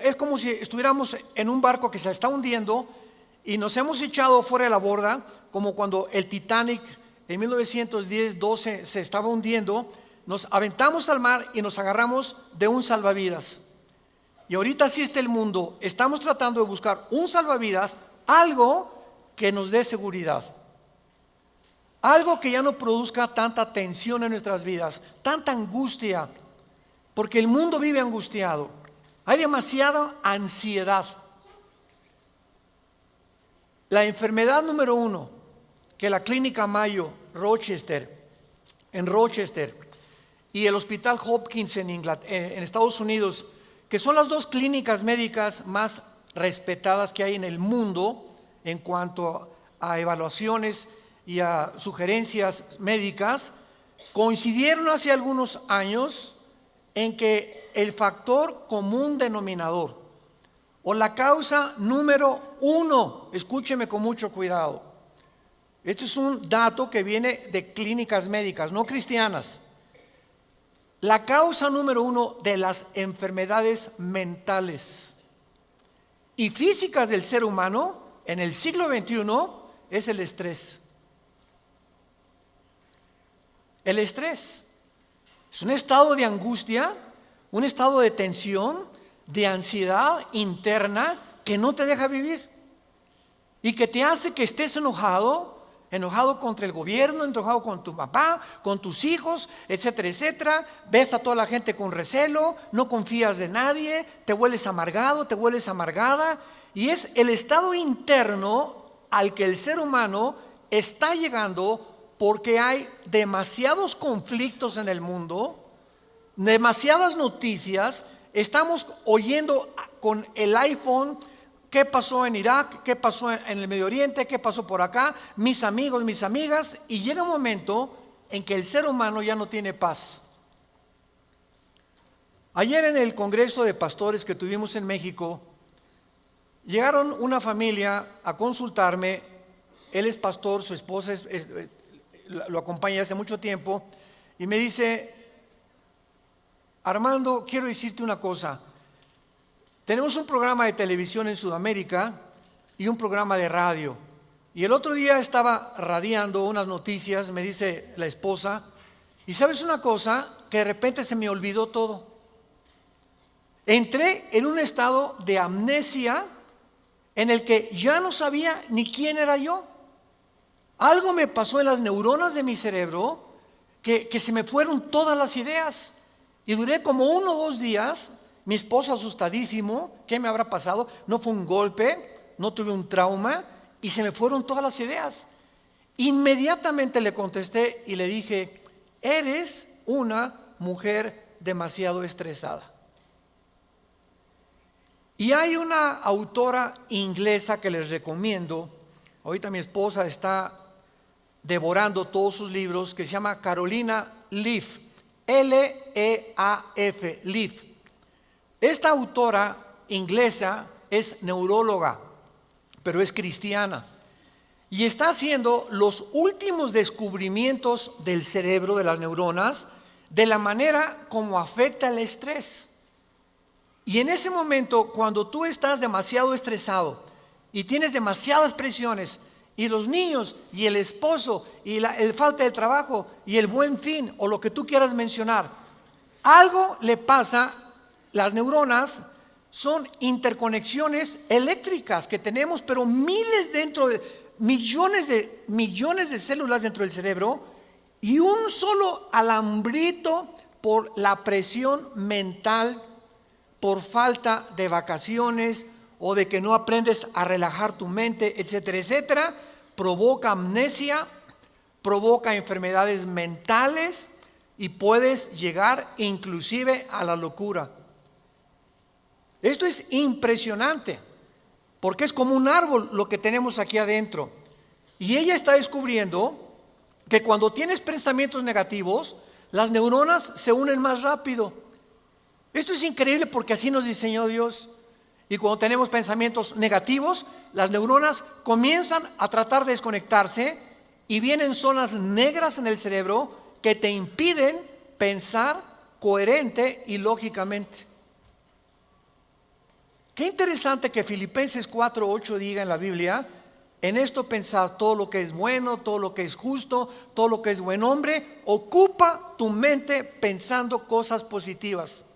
es como si estuviéramos en un barco que se está hundiendo y nos hemos echado fuera de la borda, como cuando el Titanic en 1910-12 se estaba hundiendo. Nos aventamos al mar y nos agarramos de un salvavidas. Y ahorita así está el mundo. Estamos tratando de buscar un salvavidas, algo que nos dé seguridad, algo que ya no produzca tanta tensión en nuestras vidas, tanta angustia, porque el mundo vive angustiado. Hay demasiada ansiedad. La enfermedad número 1 que la Clínica Mayo en Rochester y el Hospital Hopkins en Estados Unidos, que son las dos clínicas médicas más respetadas que hay en el mundo en cuanto a evaluaciones y a sugerencias médicas, coincidieron hace algunos años en que el factor común denominador o la causa número 1, escúcheme con mucho cuidado, este es un dato que viene de clínicas médicas, no cristianas. La causa número 1 de las enfermedades mentales y físicas del ser humano en el siglo XXI es el estrés. El estrés es un estado de angustia, un estado de tensión, de ansiedad interna que no te deja vivir y que te hace que estés enojado contra el gobierno, enojado con tu papá, con tus hijos, etcétera, etcétera. Ves a toda la gente con recelo, no confías de nadie, te vuelves amargado, te vuelves amargada, y es el estado interno al que el ser humano está llegando porque hay demasiados conflictos en el mundo, demasiadas noticias. Estamos oyendo con el iPhone qué pasó en Irak, qué pasó en el Medio Oriente, qué pasó por acá, mis amigos, mis amigas, y llega un momento en que el ser humano ya no tiene paz. Ayer en el Congreso de Pastores que tuvimos en México, llegaron una familia a consultarme. Él es pastor, su esposa lo acompaña hace mucho tiempo, y me dice: Armando, quiero decirte una cosa. Tenemos un programa de televisión en Sudamérica y un programa de radio. Y el otro día estaba radiando unas noticias, me dice la esposa, y ¿sabes una cosa? Que de repente se me olvidó todo. Entré en un estado de amnesia en el que ya no sabía ni quién era yo. Algo me pasó en las neuronas de mi cerebro que se me fueron todas las ideas. Y duré como 1 o 2 días. Mi esposo asustadísimo, ¿qué me habrá pasado? No fue un golpe, no tuve un trauma, y se me fueron todas las ideas. Inmediatamente le contesté y le dije: eres una mujer demasiado estresada. Y hay una autora inglesa que les recomiendo. Ahorita mi esposa está devorando todos sus libros, que se llama Carolina Leaf, L-E-A-F, Leaf. Esta autora inglesa es neuróloga, pero es cristiana, y está haciendo los últimos descubrimientos del cerebro, de las neuronas, de la manera como afecta el estrés. Y en ese momento, cuando tú estás demasiado estresado y tienes demasiadas presiones, y los niños, y el esposo, y el falta de trabajo, y el buen fin, o lo que tú quieras mencionar, algo le pasa. Las neuronas son interconexiones eléctricas que tenemos, pero millones de células dentro del cerebro, y un solo alambrito por la presión mental, por falta de vacaciones o de que no aprendes a relajar tu mente, etcétera, etcétera, provoca amnesia, provoca enfermedades mentales y puedes llegar inclusive a la locura. Esto es impresionante, porque es como un árbol lo que tenemos aquí adentro. Y ella está descubriendo que cuando tienes pensamientos negativos, las neuronas se unen más rápido. Esto es increíble porque así nos diseñó Dios. Y cuando tenemos pensamientos negativos, las neuronas comienzan a tratar de desconectarse y vienen zonas negras en el cerebro que te impiden pensar coherente y lógicamente. Qué interesante que Filipenses 4:8 diga en la Biblia: en esto pensad, todo lo que es bueno, todo lo que es justo, todo lo que es buen hombre, ocupa tu mente pensando cosas positivas.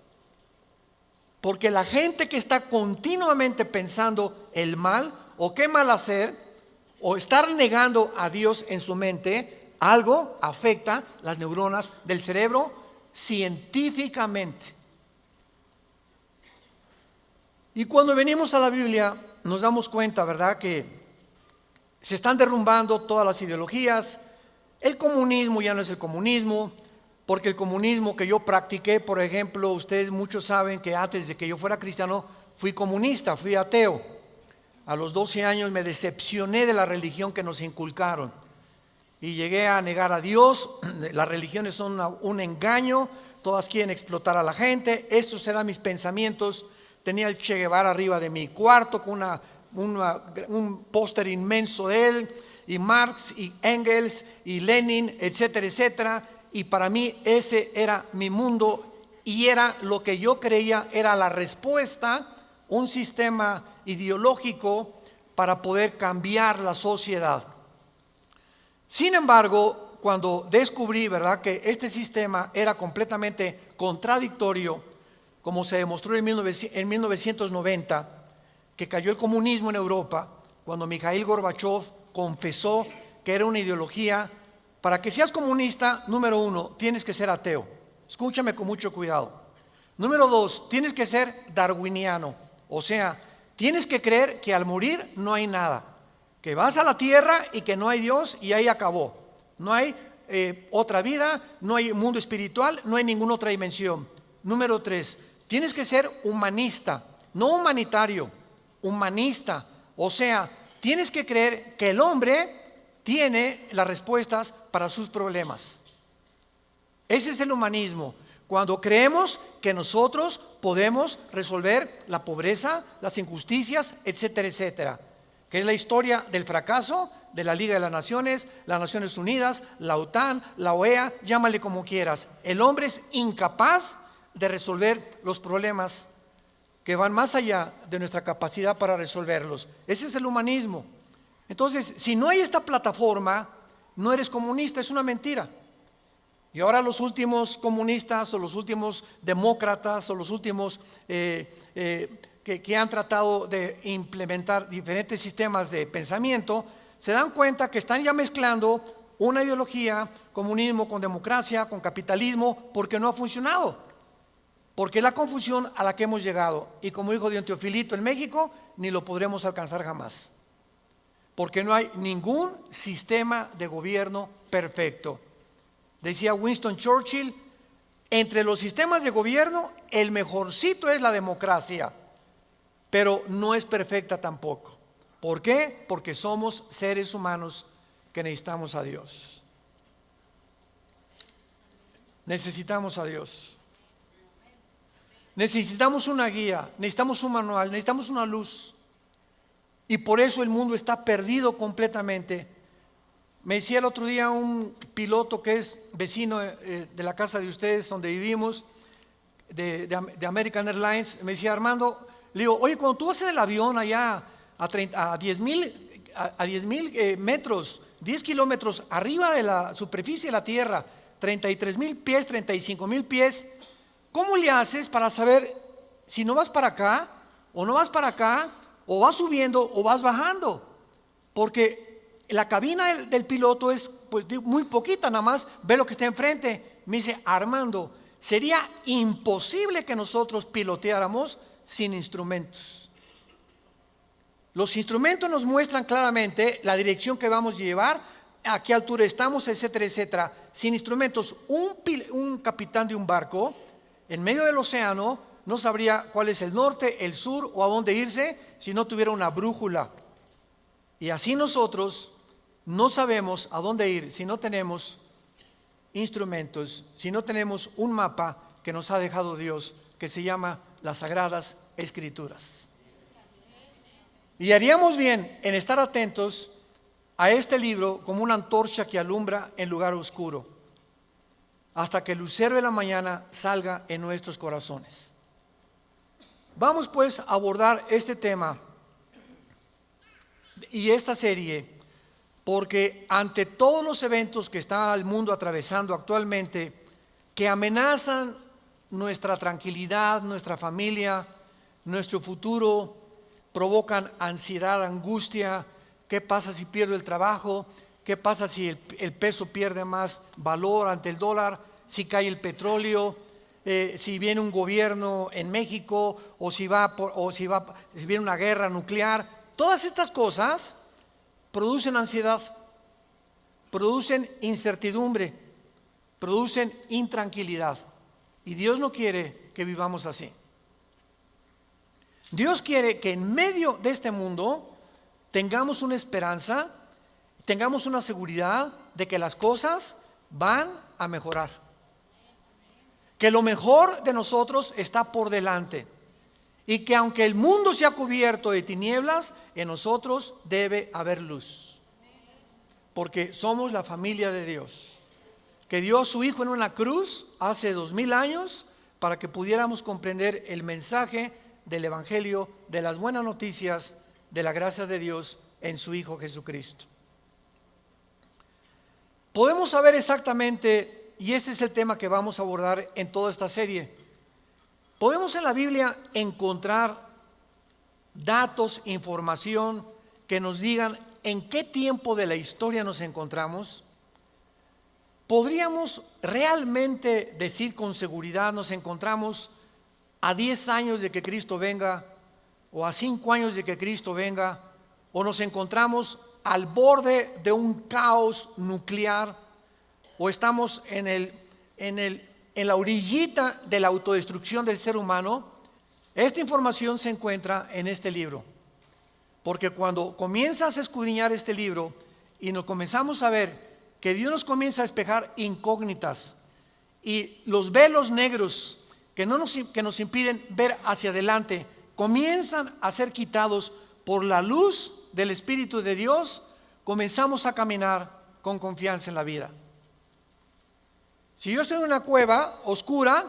Porque la gente que está continuamente pensando el mal o qué mal hacer o estar negando a Dios en su mente, algo afecta las neuronas del cerebro científicamente. Y cuando venimos a la Biblia nos damos cuenta, ¿verdad?, que se están derrumbando todas las ideologías. El comunismo ya no es el comunismo, porque el comunismo que yo practiqué, por ejemplo, ustedes muchos saben que antes de que yo fuera cristiano fui comunista, fui ateo. A los 12 años me decepcioné de la religión que nos inculcaron y llegué a negar a Dios. Las religiones son un engaño, todas quieren explotar a la gente. Estos eran mis pensamientos. Tenía el Che Guevara arriba de mi cuarto con un póster inmenso de él, y Marx y Engels y Lenin, etcétera, etcétera. Y para mí ese era mi mundo y era lo que yo creía era la respuesta, un sistema ideológico para poder cambiar la sociedad. Sin embargo, cuando descubrí, ¿verdad?, que este sistema era completamente contradictorio, como se demostró en 1990, que cayó el comunismo en Europa, cuando Mikhail Gorbachev confesó que era una ideología. Para que seas comunista, número 1, tienes que ser ateo. Escúchame con mucho cuidado. Número 2, tienes que ser darwiniano. O sea, tienes que creer que al morir no hay nada, que vas a la tierra y que no hay Dios y ahí acabó. No hay otra vida, no hay mundo espiritual, no hay ninguna otra dimensión. Número 3, tienes que ser humanista, no humanitario, humanista. O sea, tienes que creer que el hombre tiene las respuestas para sus problemas. Ese es el humanismo. Cuando creemos que nosotros podemos resolver la pobreza, las injusticias, etcétera, etcétera. Que es la historia del fracaso de la Liga de las Naciones, las Naciones Unidas, la OTAN, la OEA, llámale como quieras. El hombre es incapaz de resolver los problemas que van más allá de nuestra capacidad para resolverlos. Ese es el humanismo. Entonces, si no hay esta plataforma, no eres comunista, es una mentira. Y ahora los últimos comunistas o los últimos demócratas o los últimos que han tratado de implementar diferentes sistemas de pensamiento, se dan cuenta que están ya mezclando una ideología, comunismo con democracia, con capitalismo, porque no ha funcionado. Porque es la confusión a la que hemos llegado. Y como dijo don Teofilito, en México ni lo podremos alcanzar jamás. Porque no hay ningún sistema de gobierno perfecto. Decía Winston Churchill, entre los sistemas de gobierno, el mejorcito es la democracia, pero no es perfecta tampoco. ¿Por qué? Porque somos seres humanos que necesitamos a Dios. Necesitamos a Dios. Necesitamos una guía, necesitamos un manual, necesitamos una luz. Y por eso el mundo está perdido completamente. Me decía el otro día un piloto que es vecino de la casa de ustedes donde vivimos, de American Airlines. Me decía: Armando, le digo, oye, cuando tú vas en el avión allá a 10,000 metros, 10 kilómetros arriba de la superficie de la tierra, 33,000 pies, 35,000 pies, ¿cómo le haces para saber si no vas para acá o no vas para acá? O vas subiendo o vas bajando, porque la cabina del piloto es pues muy poquita, nada más ve lo que está enfrente. Me dice: Armando, sería imposible que nosotros piloteáramos sin instrumentos. Los instrumentos nos muestran claramente la dirección que vamos a llevar, a qué altura estamos, etcétera, etcétera. Sin instrumentos, un capitán de un barco en medio del océano no sabría cuál es el norte, el sur o a dónde irse si no tuviera una brújula. Y así nosotros no sabemos a dónde ir si no tenemos instrumentos, si no tenemos un mapa que nos ha dejado Dios, que se llama las Sagradas Escrituras. Y haríamos bien en estar atentos a este libro como una antorcha que alumbra en lugar oscuro, hasta que el lucero de la mañana salga en nuestros corazones. vamos pues a abordar este tema y esta serie, porque ante todos los eventos que está el mundo atravesando actualmente, que amenazan nuestra tranquilidad, nuestra familia, nuestro futuro, provocan ansiedad, angustia. ¿Qué pasa si pierdo el trabajo? ¿Qué pasa si el peso pierde más valor ante el dólar? Si cae el petróleo, si viene un gobierno en México, o si viene una guerra nuclear. Todas estas cosas producen ansiedad, producen incertidumbre, producen intranquilidad. Y Dios no quiere que vivamos así. Dios quiere que en medio de este mundo tengamos una esperanza, tengamos una seguridad de que las cosas van a mejorar, que lo mejor de nosotros está por delante, y que aunque el mundo sea cubierto de tinieblas, en nosotros debe haber luz, porque somos la familia de Dios, que dio a su Hijo en una cruz hace 2000 años para que pudiéramos comprender el mensaje del Evangelio, de las buenas noticias de la gracia de Dios en su Hijo Jesucristo. Podemos saber exactamente, y este es el tema que vamos a abordar en toda esta serie, podemos en la Biblia encontrar datos, información que nos digan en qué tiempo de la historia nos encontramos. ¿Podríamos realmente decir con seguridad nos encontramos a 10 años de que Cristo venga, o a 5 años de que Cristo venga, o nos encontramos al borde de un caos nuclear, o estamos en la orillita de la autodestrucción del ser humano? Esta información se encuentra en este libro, porque cuando comienzas a escudriñar este libro y nos comenzamos a ver que Dios nos comienza a despejar incógnitas y los velos negros que nos impiden ver hacia adelante comienzan a ser quitados por la luz del Espíritu de Dios, comenzamos a caminar con confianza en la vida. Si yo estoy en una cueva oscura,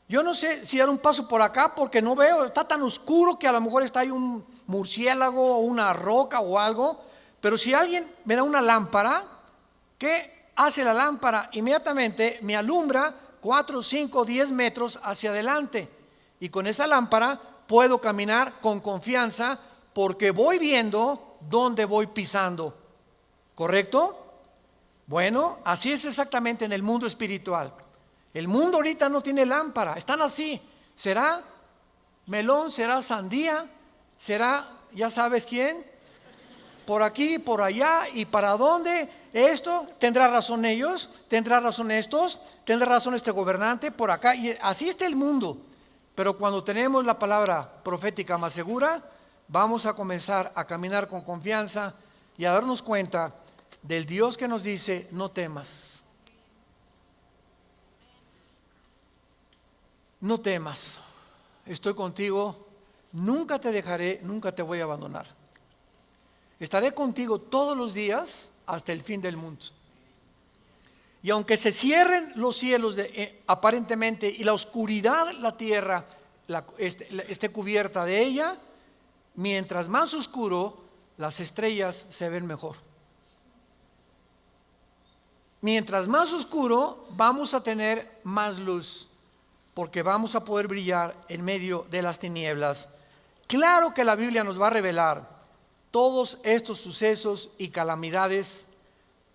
yo no sé si dar un paso por acá porque no veo, está tan oscuro que a lo mejor está ahí un murciélago o una roca o algo. Pero si alguien me da una lámpara, ¿qué hace la lámpara? Inmediatamente me alumbra 4, 5, 10 metros hacia adelante, y con esa lámpara puedo caminar con confianza porque voy viendo dónde voy pisando. ¿Correcto? Bueno, así es exactamente en el mundo espiritual. El mundo ahorita no tiene lámpara, están así. ¿Será melón? ¿Será sandía? ¿Será ya sabes quién? Por aquí, por allá, y para dónde. Esto, tendrá razón ellos, tendrá razón estos, tendrá razón este gobernante, por acá, y así está el mundo. Pero cuando tenemos la palabra profética más segura, vamos a comenzar a caminar con confianza y a darnos cuenta del Dios que nos dice: no temas, no temas, estoy contigo, nunca te dejaré, nunca te voy a abandonar. Estaré contigo todos los días hasta el fin del mundo. Y aunque se cierren los cielos aparentemente, y la oscuridad, la tierra esté cubierta de ella, mientras más oscuro, las estrellas se ven mejor. Mientras más oscuro, vamos a tener más luz, porque vamos a poder brillar en medio de las tinieblas. Claro que la Biblia nos va a revelar todos estos sucesos y calamidades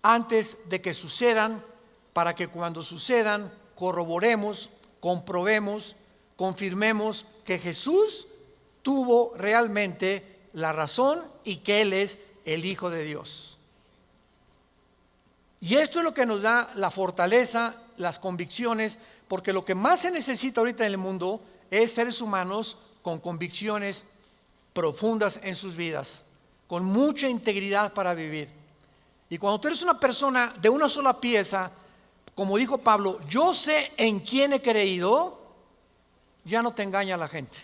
antes de que sucedan, para que cuando sucedan corroboremos, comprobemos, confirmemos que Jesús tuvo realmente la razón y que Él es el Hijo de Dios. Y esto es lo que nos da la fortaleza, las convicciones, porque lo que más se necesita ahorita en el mundo es seres humanos con convicciones profundas en sus vidas, con mucha integridad para vivir. Y cuando tú eres una persona de una sola pieza, como dijo Pablo, yo sé en quién he creído, ya no te engaña la gente,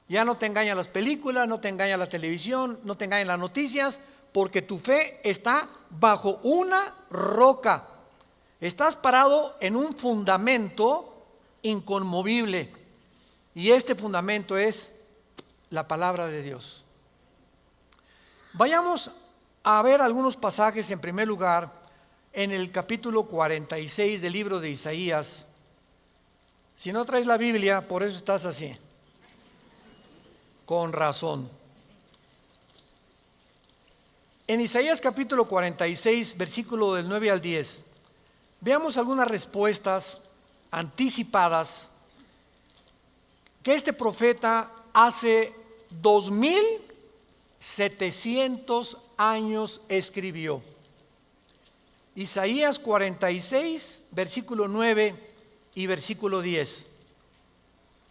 ya no te engañan las películas, no te engaña la televisión, no te engañan las noticias, porque tu fe está bajo una roca, estás parado en un fundamento inconmovible. Y este fundamento es la palabra de Dios. Vayamos a ver algunos pasajes. En primer lugar, en el capítulo 46 del libro de Isaías. Si no traes la Biblia, por eso estás así. Con razón. En Isaías capítulo 46, versículo del 9 al 10, veamos algunas respuestas anticipadas que este profeta hace 2700 años escribió. Isaías 46, versículo 9 y versículo 10.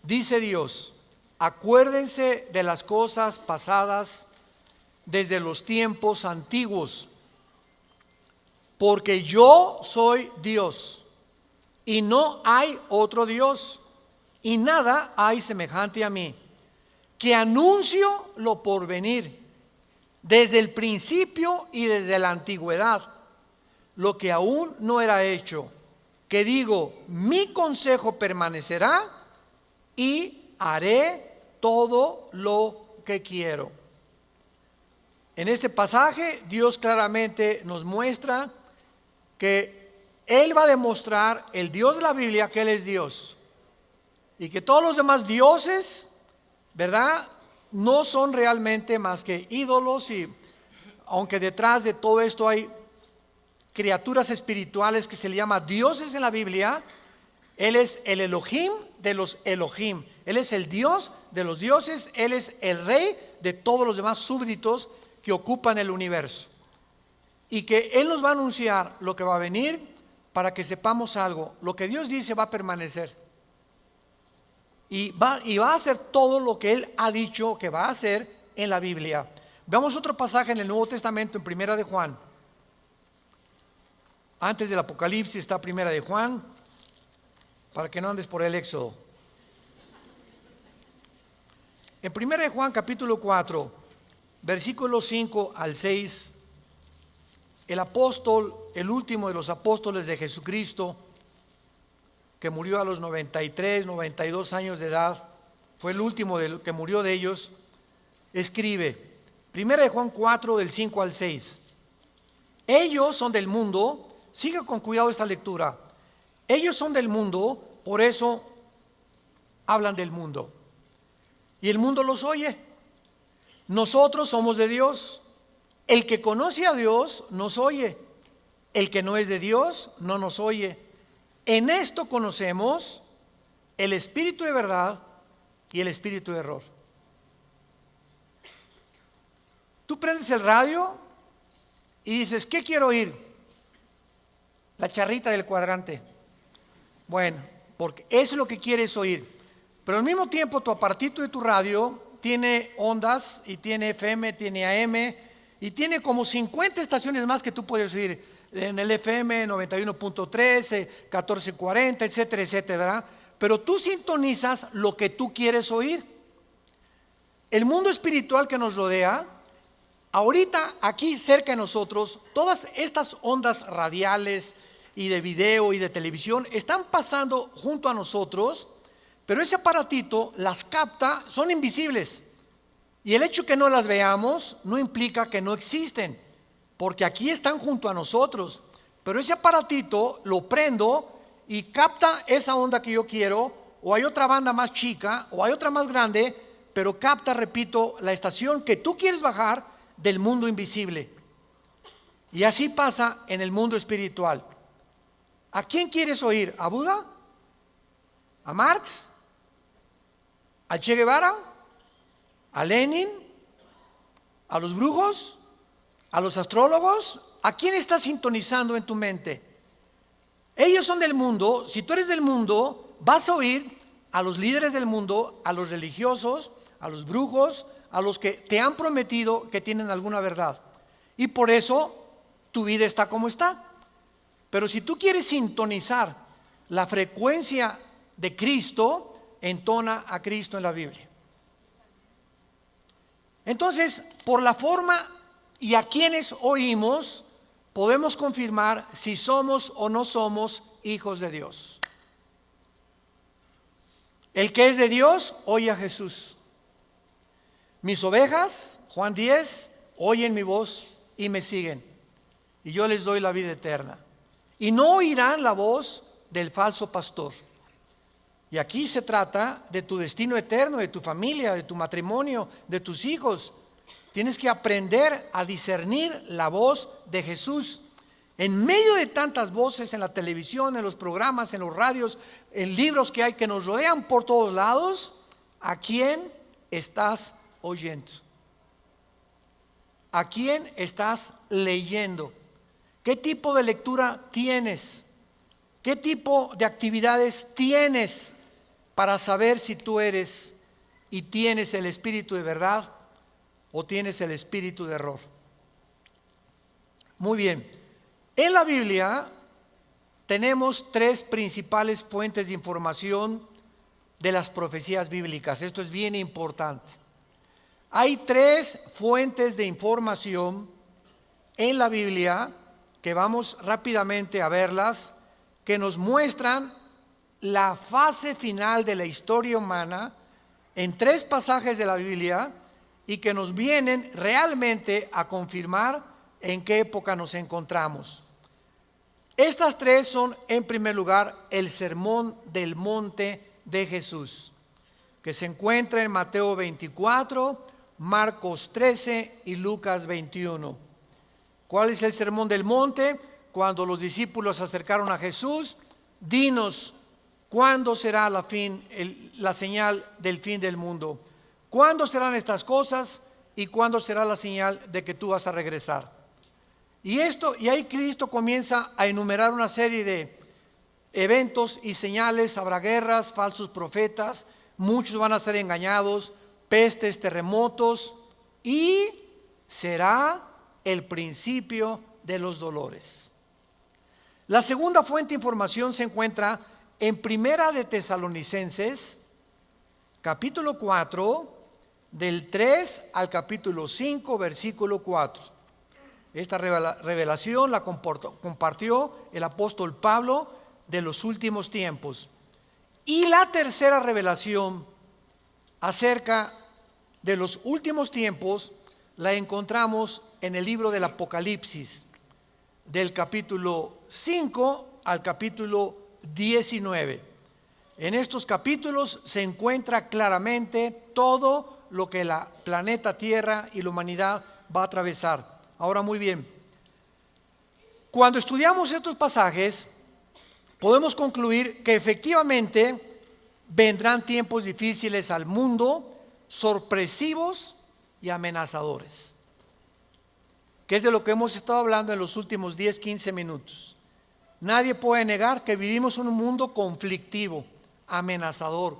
Dice Dios: acuérdense de las cosas pasadas desde los tiempos antiguos, porque yo soy Dios y no hay otro Dios, y nada hay semejante a mí, que anuncio lo porvenir desde el principio y desde la antigüedad, lo que aún no era hecho, que digo, mi consejo permanecerá y haré todo lo que quiero. En este pasaje Dios claramente nos muestra que Él va a demostrar, el Dios de la Biblia, que Él es Dios, y que todos los demás dioses, ¿verdad?, no son realmente más que ídolos. Y aunque detrás de todo esto hay criaturas espirituales que se le llama dioses en la Biblia, Él es el Elohim de los Elohim. Él es el Dios de los dioses. Él es el rey de todos los demás súbditos que ocupan el universo. Y que Él nos va a anunciar lo que va a venir, para que sepamos algo. Lo que Dios dice va a permanecer. Y va a hacer todo lo que Él ha dicho que va a hacer en la Biblia. Veamos otro pasaje en el Nuevo Testamento, en Primera de Juan. Antes del Apocalipsis está Primera de Juan, para que no andes por el Éxodo. En Primera de Juan capítulo 4, versículos 5 al 6, el apóstol, el último de los apóstoles de Jesucristo, que murió a los 93, 92 años de edad, fue el último que murió de ellos, escribe, Primera de Juan 4, del 5 al 6, ellos son del mundo. Siga con cuidado esta lectura. Ellos son del mundo, por eso hablan del mundo, y el mundo los oye. Nosotros somos de Dios. El que conoce a Dios nos oye. El que no es de Dios no nos oye. En esto conocemos el espíritu de verdad y el espíritu de error. Tú prendes el radio y dices, ¿qué quiero oír? La charrita del cuadrante. Bueno, porque eso es lo que quieres oír. Pero al mismo tiempo tu aparatito de tu radio tiene ondas, y tiene FM, tiene AM, y tiene como 50 estaciones más que tú puedes oír. En el FM 91.3, 1440, etcétera, etcétera, ¿verdad? Pero tú sintonizas lo que tú quieres oír. El mundo espiritual que nos rodea, ahorita aquí cerca de nosotros, todas estas ondas radiales y de video y de televisión están pasando junto a nosotros, pero ese aparatito las capta, son invisibles. Y el hecho que no las veamos no implica que no existen, porque aquí están junto a nosotros. Pero ese aparatito lo prendo y capta esa onda que yo quiero, o hay otra banda más chica, o hay otra más grande, pero capta, repito, la estación que tú quieres bajar del mundo invisible. Y así pasa en el mundo espiritual. ¿A quién quieres oír? ¿A Buda? ¿A Marx? ¿A Che Guevara? ¿A Lenin? ¿A los brujos? ¿A los astrólogos? ¿A quién estás sintonizando en tu mente? Ellos son del mundo. Si tú eres del mundo, vas a oír a los líderes del mundo, a los religiosos, a los brujos, a los que te han prometido que tienen alguna verdad. Y por eso tu vida está como está. Pero si tú quieres sintonizar la frecuencia de Cristo, entona a Cristo en la Biblia. Entonces, por la forma y a quienes oímos, podemos confirmar si somos o no somos hijos de Dios. El que es de Dios, oye a Jesús. Mis ovejas, Juan 10, oyen mi voz y me siguen. Y yo les doy la vida eterna. Y no oirán la voz del falso pastor. Y aquí se trata de tu destino eterno, de tu familia, de tu matrimonio, de tus hijos. Tienes que aprender a discernir la voz de Jesús. En medio de tantas voces en la televisión, en los programas, en los radios, en libros que hay que nos rodean por todos lados, ¿a quién estás oyendo? ¿A quién estás leyendo? ¿Qué tipo de lectura tienes? ¿Qué tipo de actividades tienes para saber si tú eres y tienes el espíritu de verdad o tienes el espíritu de error? Muy bien. En la Biblia tenemos tres principales fuentes de información de las profecías bíblicas. Esto es bien importante. Hay tres fuentes de información en la Biblia que vamos rápidamente a verlas, que nos muestran la fase final de la historia humana en tres pasajes de la Biblia y que nos vienen realmente a confirmar en qué época nos encontramos. Estas tres son, en primer lugar, el Sermón del Monte de Jesús, que se encuentra en Mateo 24, Marcos 13 y Lucas 21. ¿Cuál es el Sermón del Monte? Cuando los discípulos se acercaron a Jesús, dinos, ¿cuándo será la señal del fin del mundo? ¿Cuándo serán estas cosas y cuándo será la señal de que tú vas a regresar? Y ahí Cristo comienza a enumerar una serie de eventos y señales. Habrá guerras, falsos profetas, muchos van a ser engañados, pestes, terremotos, y será el principio de los dolores. La segunda fuente de información se encuentra en Primera de Tesalonicenses, capítulo 4, del 3 al capítulo 5, versículo 4. Esta revelación la compartió el apóstol Pablo de los últimos tiempos. Y la tercera revelación acerca de los últimos tiempos la encontramos en el libro del Apocalipsis, del capítulo 5 al capítulo 19. En estos capítulos se encuentra claramente todo lo que la planeta Tierra y la humanidad va a atravesar. Ahora, muy bien, cuando estudiamos estos pasajes, podemos concluir que efectivamente vendrán tiempos difíciles al mundo, sorpresivos y amenazadores, que es de lo que hemos estado hablando en los últimos 10, 15 minutos. Nadie puede negar que vivimos en un mundo conflictivo, amenazador,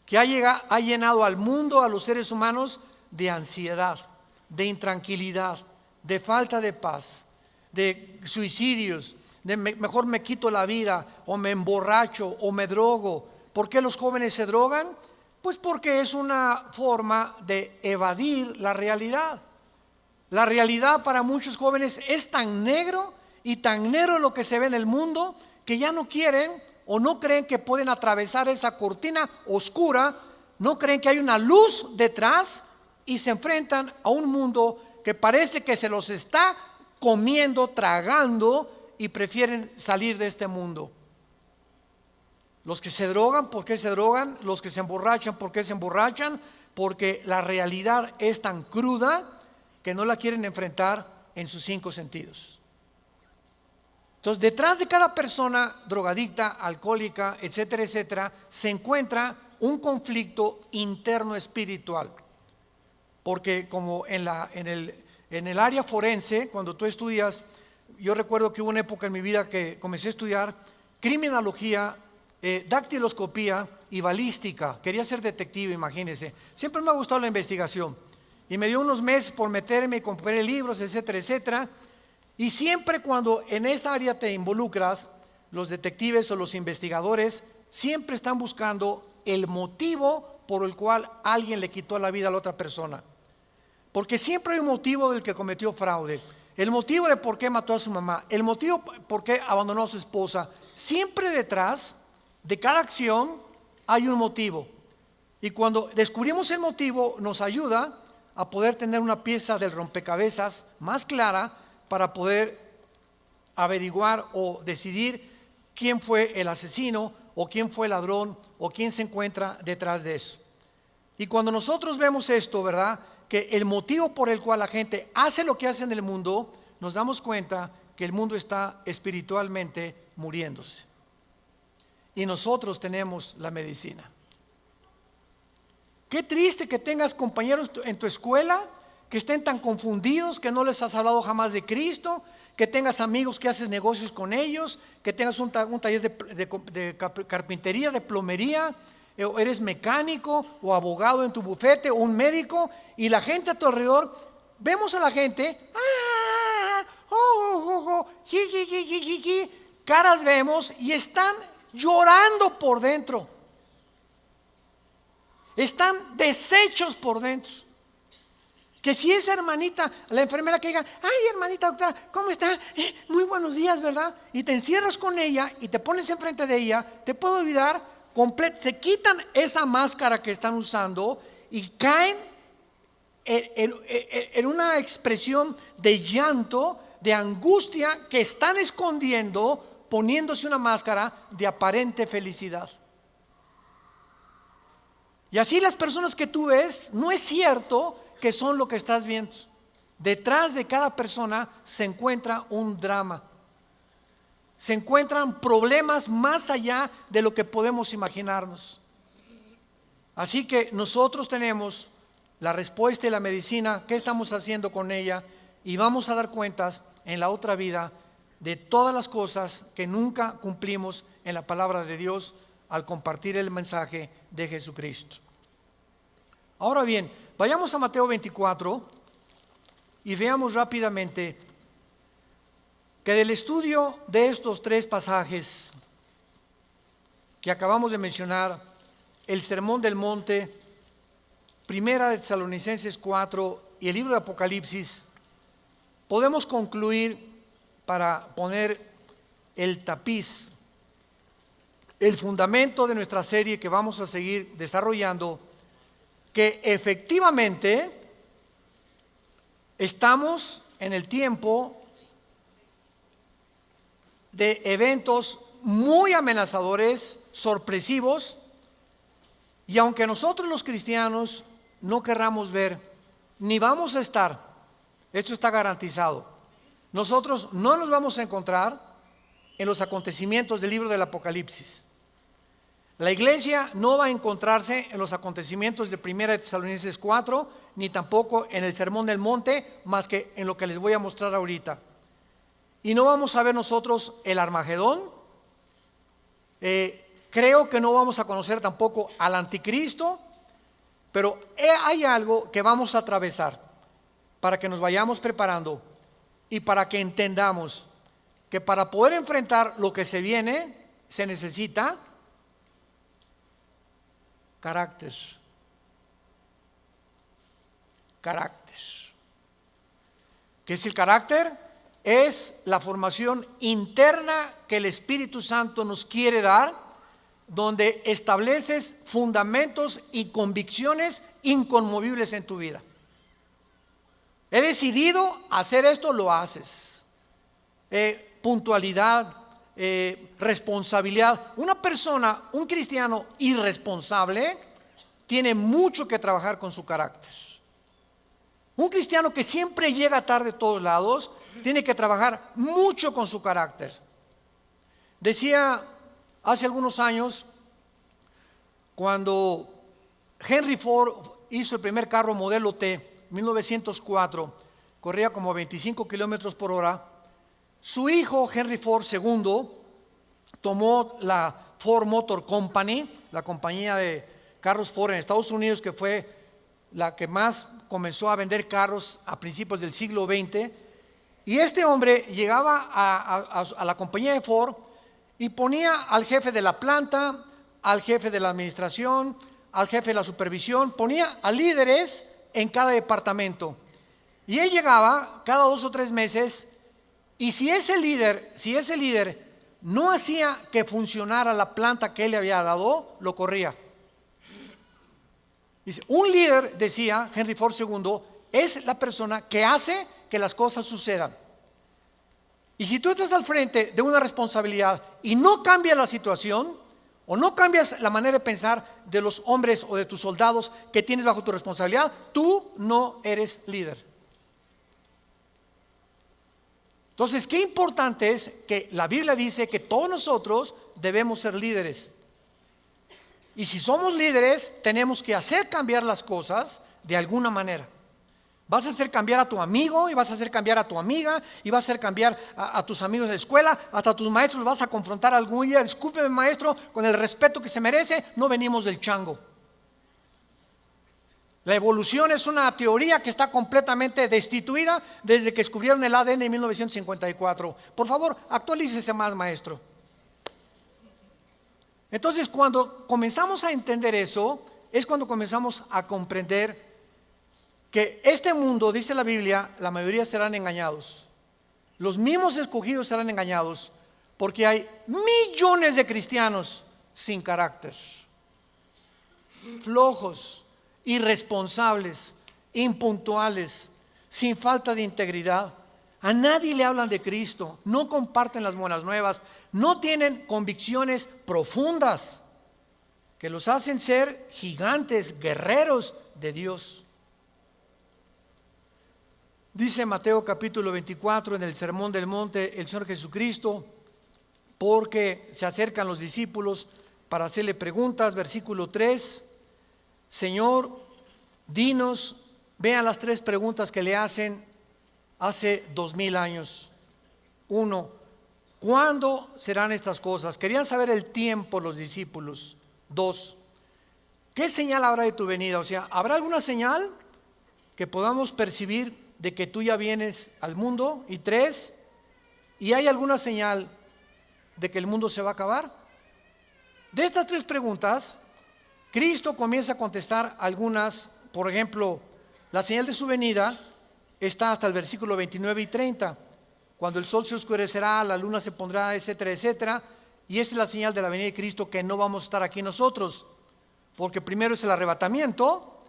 que ha llenado al mundo, a los seres humanos, de ansiedad, de intranquilidad, de falta de paz, de suicidios, de mejor me quito la vida, o me emborracho, o me drogo. ¿Por qué los jóvenes se drogan? Pues porque es una forma de evadir la realidad. La realidad para muchos jóvenes es tan negro y tan negro lo que se ve en el mundo que ya no quieren o no creen que pueden atravesar esa cortina oscura, no creen que hay una luz detrás y se enfrentan a un mundo que parece que se los está comiendo, tragando, y prefieren salir de este mundo. Los que se drogan, ¿por qué se drogan? Los que se emborrachan, ¿por qué se emborrachan? Porque la realidad es tan cruda que no la quieren enfrentar en sus 5 sentidos. Entonces, detrás de cada persona drogadicta, alcohólica, etcétera, etcétera, se encuentra un conflicto interno espiritual. Porque como en el área forense, cuando tú estudias, yo recuerdo que hubo una época en mi vida que comencé a estudiar criminología, dactiloscopía y balística. Quería ser detective, imagínense. Siempre me ha gustado la investigación. Y me dio unos meses por meterme y compré libros, etcétera, etcétera. Y siempre cuando en esa área te involucras, los detectives o los investigadores siempre están buscando el motivo por el cual alguien le quitó la vida a la otra persona. Porque siempre hay un motivo del que cometió fraude, el motivo de por qué mató a su mamá, el motivo por qué abandonó a su esposa. Siempre detrás de cada acción hay un motivo. Y cuando descubrimos el motivo, nos ayuda a poder tener una pieza del rompecabezas más clara para poder averiguar o decidir quién fue el asesino o quién fue el ladrón o quién se encuentra detrás de eso. Y cuando nosotros vemos esto, ¿verdad?, que el motivo por el cual la gente hace lo que hace en el mundo, nos damos cuenta que el mundo está espiritualmente muriéndose. Y nosotros tenemos la medicina. Qué triste que tengas compañeros en tu escuela que estén tan confundidos, que no les has hablado jamás de Cristo, que tengas amigos que haces negocios con ellos, que tengas un taller de carpintería, de plomería, o eres mecánico o abogado en tu bufete o un médico, y la gente a tu alrededor, vemos a la gente, caras vemos y están llorando por dentro, están deshechos por dentro. Que si esa hermanita, la enfermera que diga, ay hermanita doctora, ¿cómo está? Muy buenos días, ¿verdad? Y te encierras con ella y te pones enfrente de ella, te puede olvidar, se quitan esa máscara que están usando y caen en una expresión de llanto, de angustia que están escondiendo, poniéndose una máscara de aparente felicidad. Y así las personas que tú ves, no es cierto que son lo que estás viendo. Detrás de cada persona se encuentra un drama. Se encuentran problemas más allá de lo que podemos imaginarnos. Así que nosotros tenemos la respuesta y la medicina, qué estamos haciendo con ella, y vamos a dar cuentas en la otra vida de todas las cosas que nunca cumplimos en la palabra de Dios al compartir el mensaje de Jesucristo. Ahora bien, vayamos a Mateo 24 y veamos rápidamente que del estudio de estos tres pasajes que acabamos de mencionar, el Sermón del Monte, Primera de Tesalonicenses 4 y el libro de Apocalipsis, podemos concluir, para poner el tapiz, el fundamento de nuestra serie que vamos a seguir desarrollando, que efectivamente estamos en el tiempo de eventos muy amenazadores, sorpresivos, y aunque nosotros los cristianos no querramos ver, ni vamos a estar, esto está garantizado, nosotros no nos vamos a encontrar en los acontecimientos del libro del Apocalipsis. La iglesia no va a encontrarse en los acontecimientos de Primera de Tesalonicenses 4, ni tampoco en el Sermón del Monte, más que en lo que les voy a mostrar ahorita. Y no vamos a ver nosotros el Armagedón. Creo que no vamos a conocer tampoco al Anticristo, pero hay algo que vamos a atravesar para que nos vayamos preparando y para que entendamos que para poder enfrentar lo que se viene se necesita carácter. ¿Qué es el carácter? Es la formación interna que el Espíritu Santo nos quiere dar, donde estableces fundamentos y convicciones inconmovibles en tu vida. He decidido hacer esto, lo haces. Puntualidad, responsabilidad. Una persona, un cristiano irresponsable, tiene mucho que trabajar con su carácter. Un cristiano que siempre llega tarde a todos lados, tiene que trabajar mucho con su carácter. Decía hace algunos años, cuando Henry Ford hizo el primer carro modelo T, 1904, corría como 25 kilómetros por hora. Su hijo Henry Ford II tomó la Ford Motor Company, la compañía de carros Ford en Estados Unidos, que fue la que más comenzó a vender carros a principios del siglo XX. Y este hombre llegaba a la compañía de Ford y ponía al jefe de la planta, al jefe de la administración, al jefe de la supervisión, ponía a líderes en cada departamento. Y él llegaba cada 2 o 3 meses, y si ese líder no hacía que funcionara la planta que él le había dado, lo corría. Dice, un líder, decía Henry Ford II, es la persona que hace que las cosas sucedan. Y si tú estás al frente de una responsabilidad y no cambias la situación, o no cambias la manera de pensar de los hombres o de tus soldados que tienes bajo tu responsabilidad, tú no eres líder. Entonces, qué importante es que la Biblia dice que todos nosotros debemos ser líderes. Y si somos líderes, tenemos que hacer cambiar las cosas de alguna manera. Vas a hacer cambiar a tu amigo, y vas a hacer cambiar a tu amiga, y vas a hacer cambiar a tus amigos de la escuela, hasta a tus maestros los vas a confrontar algún día. Discúlpeme, maestro, con el respeto que se merece, no venimos del chango. La evolución es una teoría que está completamente destituida desde que descubrieron el ADN en 1954. Por favor, actualícese más, maestro. Entonces, cuando comenzamos a entender eso, es cuando comenzamos a comprender que este mundo, dice la Biblia, la mayoría serán engañados. Los mismos escogidos serán engañados porque hay millones de cristianos sin carácter, flojos, irresponsables, impuntuales, sin falta de integridad. A nadie le hablan de Cristo, no comparten las buenas nuevas, no tienen convicciones profundas que los hacen ser gigantes, guerreros de Dios. Dice Mateo capítulo 24 en el Sermón del Monte el Señor Jesucristo, porque se acercan los discípulos para hacerle preguntas, versículo 3, Señor, dinos, vean las 3 preguntas que le hacen hace 2000 años. 1, ¿cuándo serán estas cosas? Querían saber el tiempo los discípulos. 2, ¿qué señal habrá de tu venida? O sea, ¿habrá alguna señal que podamos percibir de que tú ya vienes al mundo? Y 3, ¿y hay alguna señal de que el mundo se va a acabar? De estas 3 preguntas, Cristo comienza a contestar algunas. Por ejemplo, la señal de su venida está hasta el versículo 29 y 30, cuando el sol se oscurecerá, la luna se pondrá, etcétera, etcétera. Y esa es la señal de la venida de Cristo, que no vamos a estar aquí nosotros, porque primero es el arrebatamiento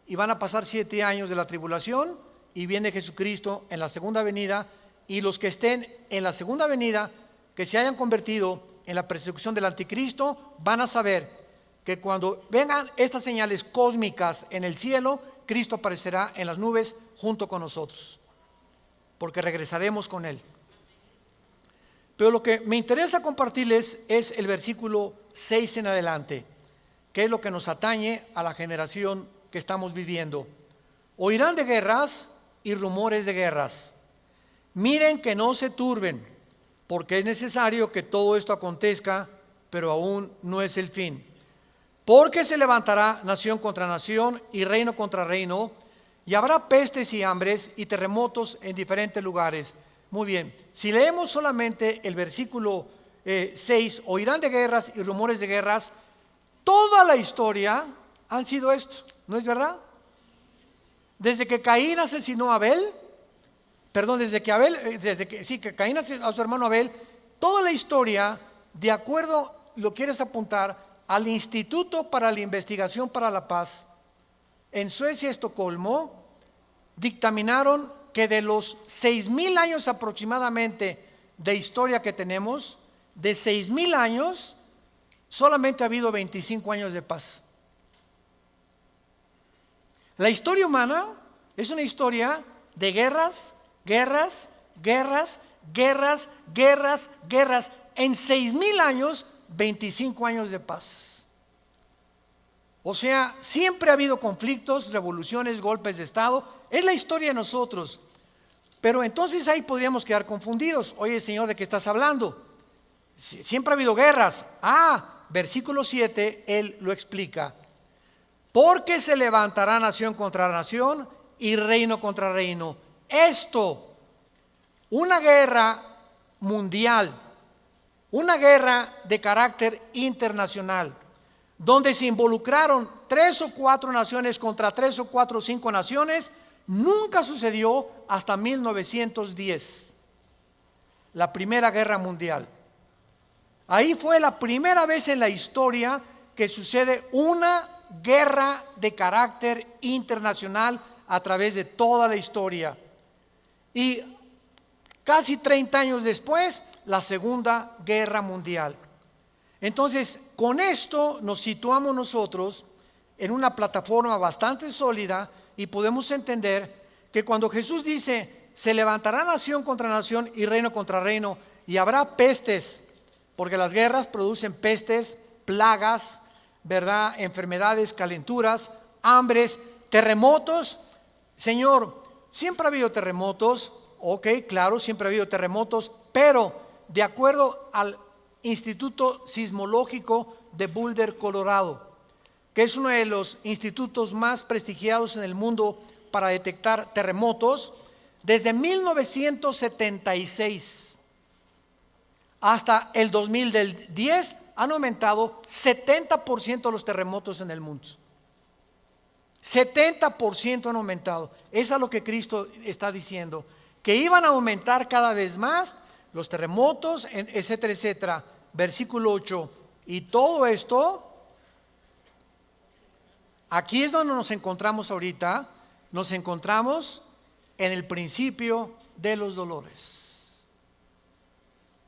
y van a pasar 7 años de la tribulación, y viene Jesucristo en la segunda venida, y los que estén en la segunda venida, que se hayan convertido en la persecución del anticristo, van a saber que cuando vengan estas señales cósmicas en el cielo, Cristo aparecerá en las nubes junto con nosotros, porque regresaremos con Él. Pero lo que me interesa compartirles es el versículo 6 en adelante, que es lo que nos atañe a la generación que estamos viviendo. Oirán de guerras y rumores de guerras. Miren que no se turben, porque es necesario que todo esto acontezca, pero aún no es el fin. Porque se levantará nación contra nación y reino contra reino, y habrá pestes y hambres y terremotos en diferentes lugares. Muy bien, si leemos solamente el versículo 6, oirán de guerras y rumores de guerras, toda la historia han sido esto, ¿no es verdad? Desde que Caín asesinó a Abel, que Caín asesinó a su hermano Abel, toda la historia, de acuerdo, lo quieres apuntar, al Instituto para la Investigación para la Paz, en Suecia, Estocolmo, dictaminaron que de los 6,000 años aproximadamente de historia que tenemos, de 6,000 años, solamente ha habido 25 años de paz. La historia humana es una historia de guerras, guerras, guerras, guerras, guerras, guerras. En 6,000 años, 25 años de paz. O sea, siempre ha habido conflictos, revoluciones, golpes de Estado. Es la historia de nosotros. Pero entonces ahí podríamos quedar confundidos. Oye, Señor, ¿de qué estás hablando? Siempre ha habido guerras. Versículo 7, Él lo explica. Porque se levantará nación contra nación y reino contra reino. Esto, una guerra mundial, una guerra de carácter internacional, donde se involucraron 3 o 4 naciones contra 3 o 4 o 5 naciones, nunca sucedió hasta 1910, la Primera Guerra Mundial. Ahí fue la primera vez en la historia que sucede una guerra de carácter internacional a través de toda la historia. Y casi 30 años después, la Segunda Guerra Mundial. Entonces, con esto nos situamos nosotros en una plataforma bastante sólida y podemos entender que cuando Jesús dice, se levantará nación contra nación y reino contra reino, y habrá pestes, porque las guerras producen pestes, plagas, ¿verdad? Enfermedades, calenturas, hambres, terremotos. Señor, siempre ha habido terremotos, ok, claro, siempre ha habido terremotos, pero de acuerdo al Instituto Sismológico de Boulder, Colorado, que es uno de los institutos más prestigiados en el mundo para detectar terremotos, desde 1976 hasta el 2010 han aumentado 70% los terremotos en el mundo. 70% han aumentado. Eso es lo que Cristo está diciendo, que iban a aumentar cada vez más los terremotos, etcétera, etcétera. Versículo 8. Y todo esto, aquí es donde nos encontramos ahorita. Nos encontramos en el principio de los dolores.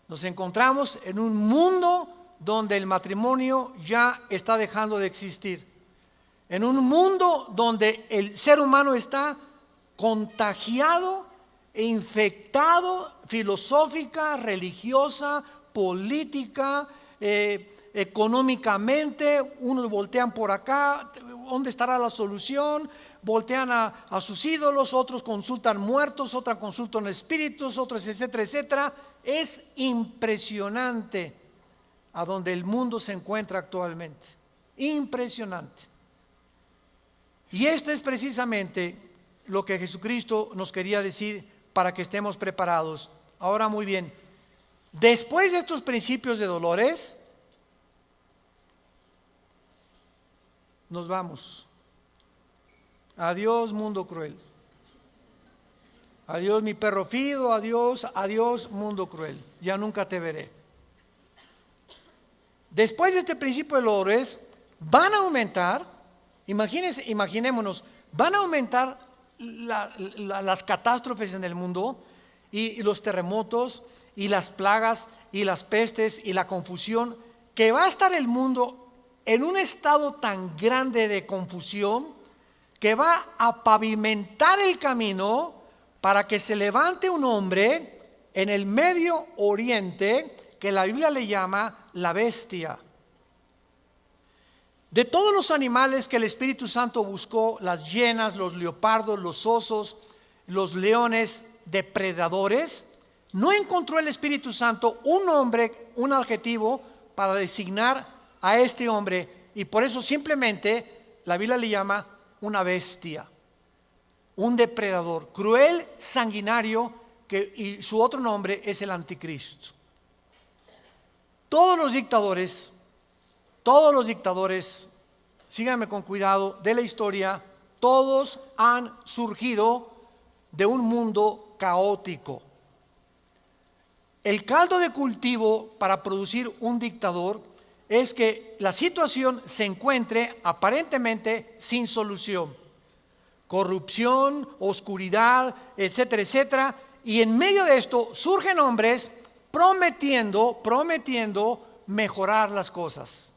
Nos encontramos en un mundo donde el matrimonio ya está dejando de existir. En un mundo donde el ser humano está contagiado e infectado filosófica, religiosa, política, económicamente. Unos voltean por acá, ¿dónde estará la solución? Voltean a sus ídolos, otros consultan muertos, otros consultan espíritus, otros, etcétera, etcétera. Es impresionante a donde el mundo se encuentra actualmente. Impresionante. Y esto es precisamente lo que Jesucristo nos quería decir para que estemos preparados. Ahora, muy bien, después de estos principios de dolores, nos vamos. Adiós, mundo cruel. Adiós, mi perro fido. Adiós, adiós, mundo cruel. Ya nunca te veré. Después de este principio de dolores, van a aumentar, imaginémonos, van a aumentar las catástrofes en el mundo y los terremotos y las plagas y las pestes y la confusión, que va a estar el mundo en un estado tan grande de confusión que va a pavimentar el camino para que se levante un hombre en el Medio Oriente que la Biblia le llama la bestia. De todos los animales que el Espíritu Santo buscó, las hienas, los leopardos, los osos, los leones, depredadores, no encontró el Espíritu Santo un nombre, un adjetivo para designar a este hombre, y por eso simplemente la Biblia le llama una bestia, un depredador, cruel, sanguinario, y su otro nombre es el anticristo. Todos los dictadores, síganme con cuidado, de la historia, todos han surgido de un mundo caótico. El caldo de cultivo para producir un dictador es que la situación se encuentre aparentemente sin solución. Corrupción, oscuridad, etcétera, etcétera. Y en medio de esto surgen hombres prometiendo mejorar las cosas.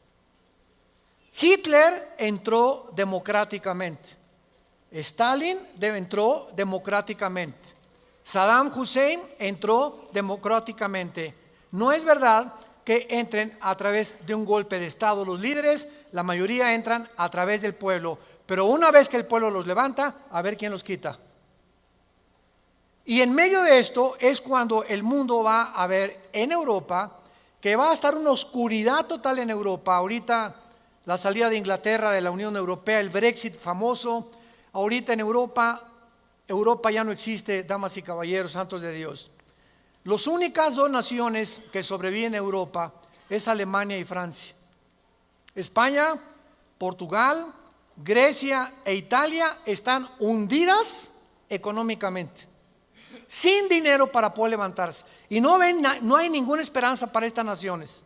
Hitler entró democráticamente. Stalin entró democráticamente. Saddam Hussein entró democráticamente. No es verdad que entren a través de un golpe de Estado los líderes, la mayoría entran a través del pueblo, pero una vez que el pueblo los levanta, a ver quién los quita. Y en medio de esto es cuando el mundo va a ver en Europa que va a estar una oscuridad total en Europa. Ahorita la salida de Inglaterra de la Unión Europea, el Brexit famoso. Ahorita en Europa ya no existe, damas y caballeros, santos de Dios. Las únicas dos naciones que sobreviven en Europa es Alemania y Francia. España, Portugal, Grecia e Italia están hundidas económicamente, sin dinero para poder levantarse. Y no hay ninguna esperanza para estas naciones.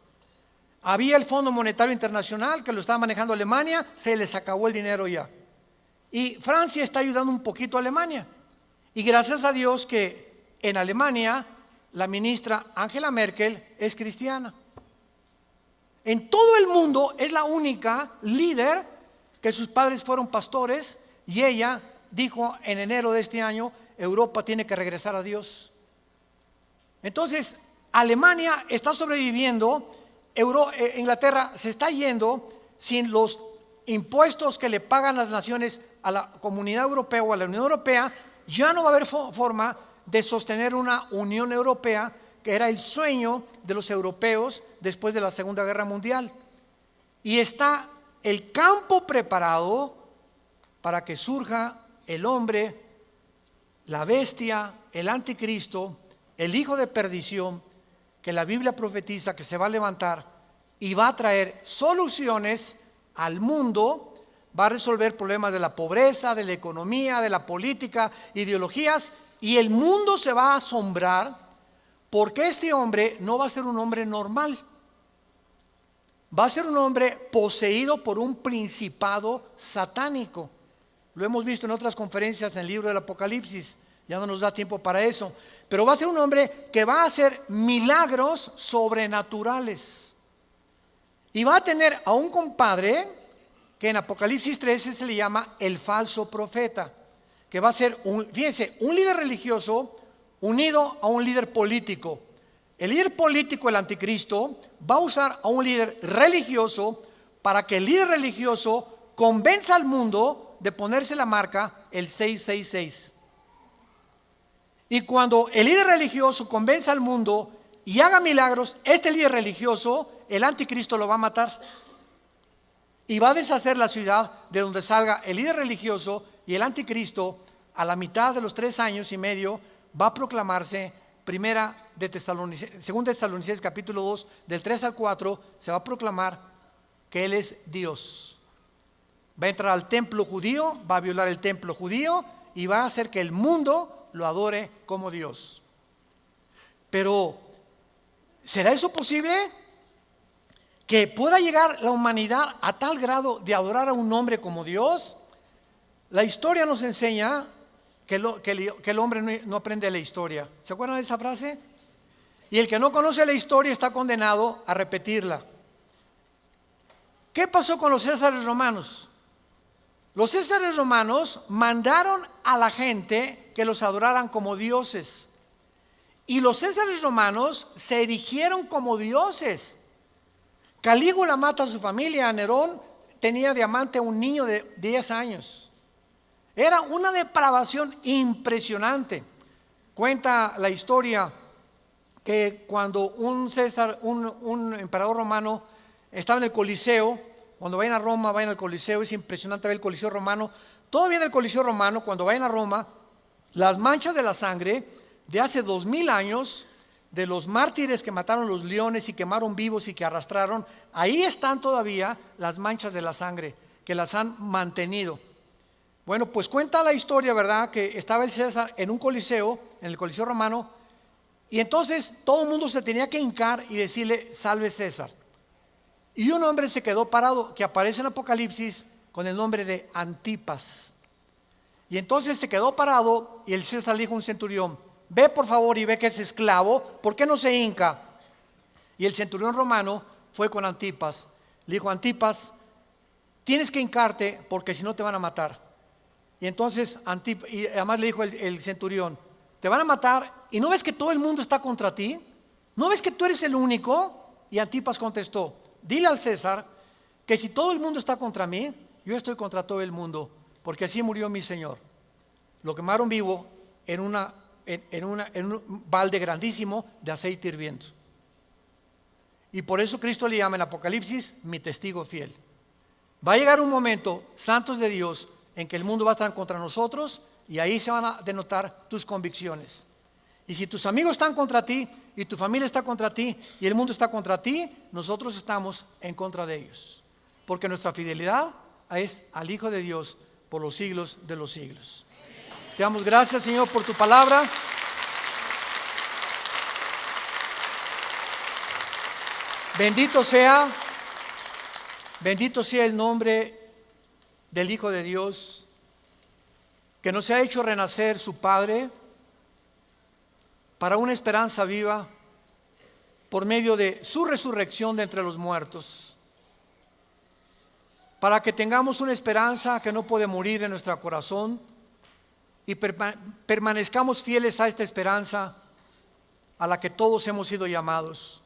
Había el Fondo Monetario Internacional que lo estaba manejando Alemania, se les acabó el dinero ya. Y Francia está ayudando un poquito a Alemania. Y gracias a Dios que en Alemania la ministra Angela Merkel es cristiana. En todo el mundo es la única líder que sus padres fueron pastores y ella dijo en enero de este año, Europa tiene que regresar a Dios. Entonces, Alemania está sobreviviendo, Inglaterra se está yendo sin los impuestos que le pagan las naciones a la Comunidad Europea o a la Unión Europea. Ya no va a haber forma de sostener una Unión Europea, que era el sueño de los europeos después de la Segunda Guerra Mundial. Y está el campo preparado para que surja el hombre, la bestia, el anticristo, el hijo de perdición, que la Biblia profetiza que se va a levantar y va a traer soluciones al mundo, va a resolver problemas de la pobreza, de la economía, de la política, ideologías, y el mundo se va a asombrar porque este hombre no va a ser un hombre normal. Va a ser un hombre poseído por un principado satánico. Lo hemos visto en otras conferencias en el libro del Apocalipsis, ya no nos da tiempo para eso. Pero va a ser un hombre que va a hacer milagros sobrenaturales. Y va a tener a un compadre que en Apocalipsis 13 se le llama el falso profeta, que va a ser, fíjense, un líder religioso unido a un líder político. El líder político, el anticristo, va a usar a un líder religioso para que el líder religioso convenza al mundo de ponerse la marca el 666. Y cuando el líder religioso convenza al mundo y haga milagros, este líder religioso, el anticristo lo va a matar. Y va a deshacer la ciudad de donde salga el líder religioso, y el anticristo a la mitad de los 3 años y medio va a proclamarse. Según Tesalonicenses capítulo 2, del 3 al 4, se va a proclamar que Él es Dios. Va a entrar al templo judío, va a violar el templo judío y va a hacer que el mundo lo adore como Dios. Pero, ¿será eso posible? ¿Que pueda llegar la humanidad a tal grado de adorar a un hombre como Dios? La historia nos enseña que el hombre no aprende la historia. ¿Se acuerdan de esa frase? Y el que no conoce la historia está condenado a repetirla. ¿Qué pasó con los césares romanos? Los césares romanos mandaron a la gente que los adoraran como dioses. Y los césares romanos se erigieron como dioses. Calígula mata a su familia. Nerón tenía de amante a un niño de 10 años. Era una depravación impresionante. Cuenta la historia que cuando un emperador romano estaba en el Coliseo, cuando vayan a Roma, vayan al Coliseo, es impresionante ver el Coliseo romano. Todavía en el Coliseo romano, cuando vayan a Roma, las manchas de la sangre de hace 2000 años, de los mártires que mataron los leones y quemaron vivos y que arrastraron, ahí están todavía las manchas de la sangre que las han mantenido. Bueno, pues cuenta la historia, ¿verdad?, que estaba el César en un coliseo, en el Coliseo romano, y entonces todo el mundo se tenía que hincar y decirle, salve César. Y un hombre se quedó parado, que aparece en Apocalipsis con el nombre de Antipas. Y entonces se quedó parado y el César le dijo a un centurión, ve por favor y ve que es esclavo, ¿por qué no se hinca? Y el centurión romano fue con Antipas, le dijo, Antipas, tienes que hincarte porque si no te van a matar. Y entonces y además le dijo el centurión, te van a matar y ¿no ves que todo el mundo está contra ti? ¿No ves que tú eres el único? Y Antipas contestó, dile al César que si todo el mundo está contra mí, yo estoy contra todo el mundo, porque así murió mi Señor. Lo quemaron vivo en un balde grandísimo de aceite hirviendo. Y por eso Cristo le llama en Apocalipsis mi testigo fiel. Va a llegar un momento, santos de Dios, en que el mundo va a estar contra nosotros y ahí se van a denotar tus convicciones. Y si tus amigos están contra ti y tu familia está contra ti y el mundo está contra ti, nosotros estamos en contra de ellos. Porque nuestra fidelidad es al Hijo de Dios por los siglos de los siglos. Te damos gracias, Señor, por tu palabra. Bendito sea, bendito sea el nombre del Hijo de Dios, que nos ha hecho renacer su Padre para una esperanza viva por medio de su resurrección de entre los muertos, para que tengamos una esperanza que no puede morir en nuestro corazón y permanezcamos fieles a esta esperanza a la que todos hemos sido llamados.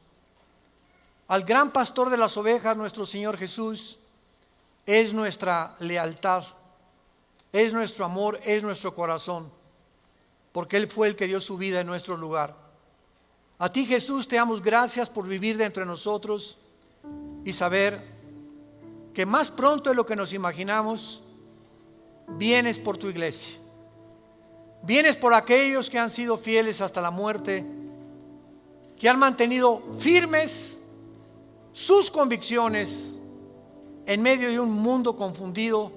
Al gran pastor de las ovejas, nuestro Señor Jesús, es nuestra lealtad, es nuestro amor, es nuestro corazón, porque Él fue el que dio su vida en nuestro lugar. A ti, Jesús, te damos gracias por vivir dentro de nosotros y saber que más pronto de lo que nos imaginamos, vienes por tu iglesia. Vienes por aquellos que han sido fieles hasta la muerte, que han mantenido firmes sus convicciones en medio de un mundo confundido